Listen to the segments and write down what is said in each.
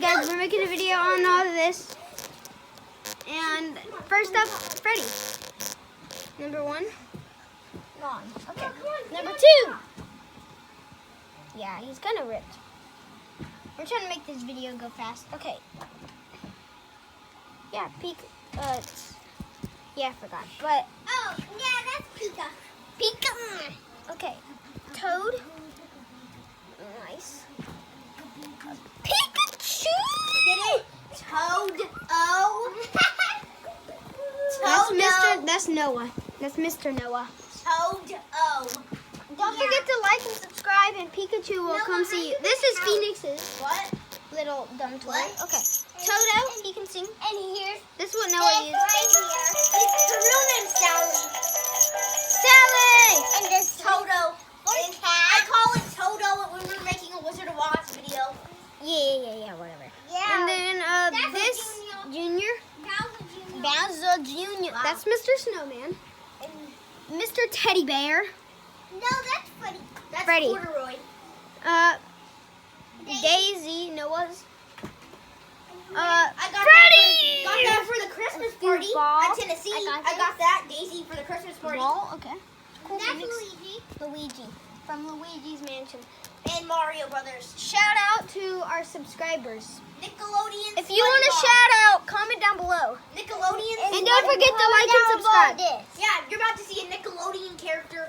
Guys, we're making a video on all of this. And first up, Freddy. Number 1. Gone. Okay. Number 2. Yeah, he's kind of ripped. We're trying to make this video go fast. Okay. Yeah, Pika. Yeah, I forgot. But Oh, yeah, that's Pika. Pika. Okay. Toad. Nice. Pikachu. Get it? Toad. Oh. That's Toad. Mr. That's Noah. That's Mr. Noah. Toad. Oh. Don't forget to like and subscribe, and Pikachu will Noah, come how see you. do This we is count? Phoenix's What? little dumb toy. What? Okay. Toto, he can sing. And here's This is what this Noah right uses. here. Her real name's Sally. Sally! And there's Toto. And I call it Toto when we're making a Wizard of Oz video. Yeah, whatever. Yeah. And then That's this a Junior. Bowser Jr. Bowser Junior. Wow. That's Mr. Snowman. Mr. Teddy Bear. No, that's Freddy. That's Freddy. Corduroy. Daisy, Noah's. I got Freddy! Got that for the Christmas party Goofball. at Tennessee. I got I got that Daisy for the Christmas party. Ball, okay. Cool. That's Phoenix. Luigi Luigi from Luigi's Mansion. and Mario Brothers. Shout out to our subscribers. Nickelodeon. If you want a SpongeBob. shout out, comment down below. Nickelodeon. And don't forget to like and subscribe. Yeah, you're about to see a Nickelodeon character.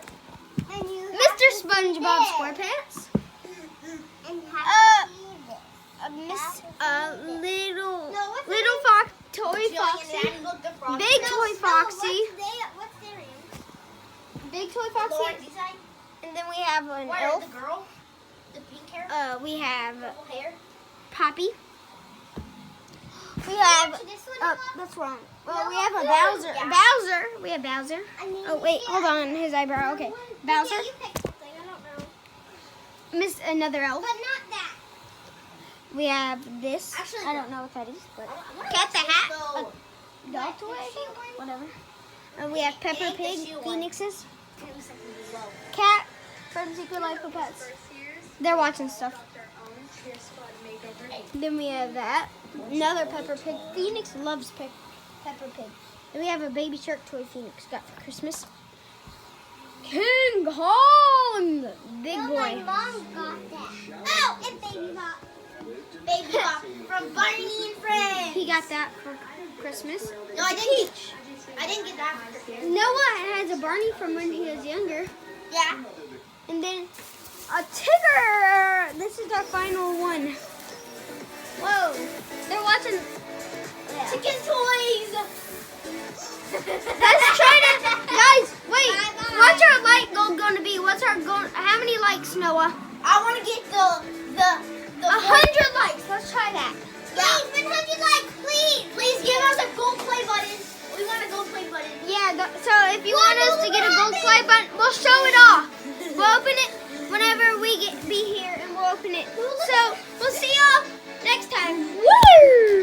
And you Mr. SpongeBob SquarePants. Miss Little Fox, Toy Foxy, Big Toy Foxy, What's their name? Big Toy Laura Foxy, Design. and then we have an What, elf. the girl? The pink hair? We have Purple hair? Poppy. We have. This one That's wrong. Well, No, we have a no, Bowser. yeah. Bowser. We have Bowser. And Oh wait, hold on. His eyebrow. Okay, Bowser. Yeah, you pick something. I don't know. Miss another elf. But not that. We have this. Actually, I don't know what that is, but Cat the Hat. So, dog toy. I think. Whatever. And we have Peppa And the Pig, shoe one. Phoenixes, give me something as well. Cat from Secret Life of Pets. They're watching stuff. Then we have that. Another Peppa Pig. Phoenix loves Peppa Pig. Then we have a Baby Shark toy Phoenix got for Christmas. King Kong! Big No, boy. my mom got that. Oh, and Baby Bop. Baby Bop from Barney and Friends. He got that for Christmas. No, I didn't. I didn't get that for Christmas. Noah has a Barney from when he was younger. Yeah. And then a Tigger! This is our final one. Whoa. They're watching. Yeah. Chicken toys. Let's try to. Guys, wait. What's our like goal going to be? What's our goal? How many likes, Noah? I want to get the 100 likes. Let's try that. Please, 100 likes, please. Please give us a gold play button. We want a gold play button. Yeah, so if you want us to get a gold play button, we'll show it off. We'll open it whenever we be here, and we'll open it. So, we'll see y'all next time. Woo!